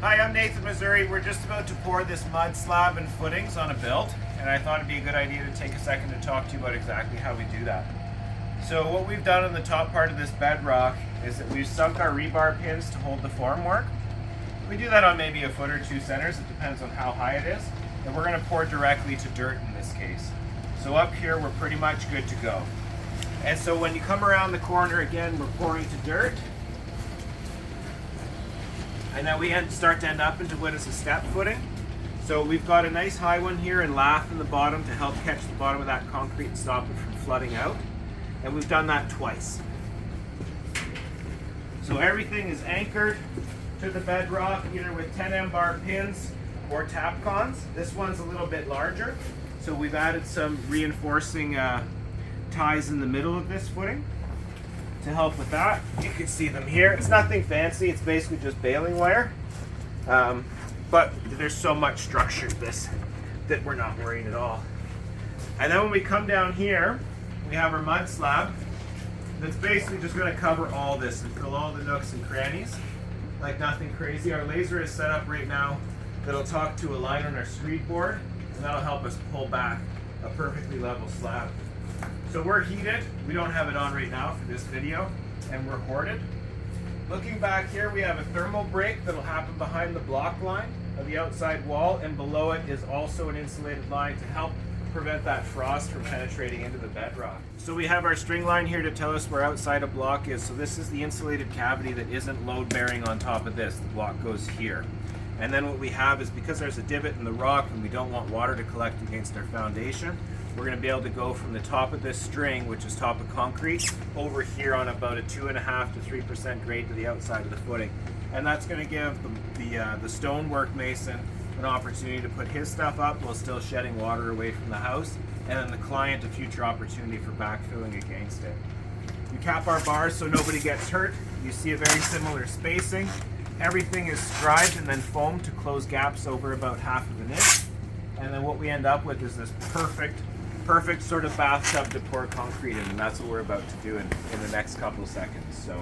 Hi, I'm Nathan, Missouri. We're just about to pour this mud slab and footings on a build, and I thought it'd be a good idea to take a second to talk to you about exactly how we do that. So what we've done on the top part of this bedrock is that we've sunk our rebar pins to hold the formwork. We do that on maybe a foot or 2 centers, it depends on how high it is, and we're going to pour directly to dirt in this case. So up here we're pretty much good to go. And so when you come around the corner again, we're pouring to dirt. And then we start to end up into what is a step footing. So we've got a nice high one here and lath in the bottom to help catch the bottom of that concrete and stop it from flooding out. And we've done that twice. So everything is anchored to the bedrock either with 10M bar pins or Tapcons. This one's a little bit larger. So we've added some reinforcing ties in the middle of this footing to help with that. You can see them here. It's nothing fancy, it's basically just baling wire. But there's so much structure to this that we're not worried at all. And then when we come down here, we have our mud slab that's basically just going to cover all this and fill all the nooks and crannies like nothing crazy. Our laser is set up right now that'll talk to a line on our screed board, and that'll help us pull back a perfectly level slab. So we're heated, we don't have it on right now for this video, and we're hoarded. Looking back here, we have a thermal break that'll happen behind the block line of the outside wall, and below it is also an insulated line to help prevent that frost from penetrating into the bedrock. So we have our string line here to tell us where outside a block is. So this is the insulated cavity that isn't load bearing on top of this. The block goes here. And then what we have is, because there's a divot in the rock and we don't want water to collect against our foundation, we're going to be able to go from the top of this string, which is top of concrete, over here on about a 2.5 to 3% grade to the outside of the footing. And that's going to give the stonework mason an opportunity to put his stuff up while still shedding water away from the house, and then the client a future opportunity for backfilling against it. You cap our bars so nobody gets hurt. You see a very similar spacing. Everything is scribed and then foamed to close gaps over about 1/2 inch. And then what we end up with is this perfect sort of bathtub to pour concrete in, and that's what we're about to do in the next couple seconds. So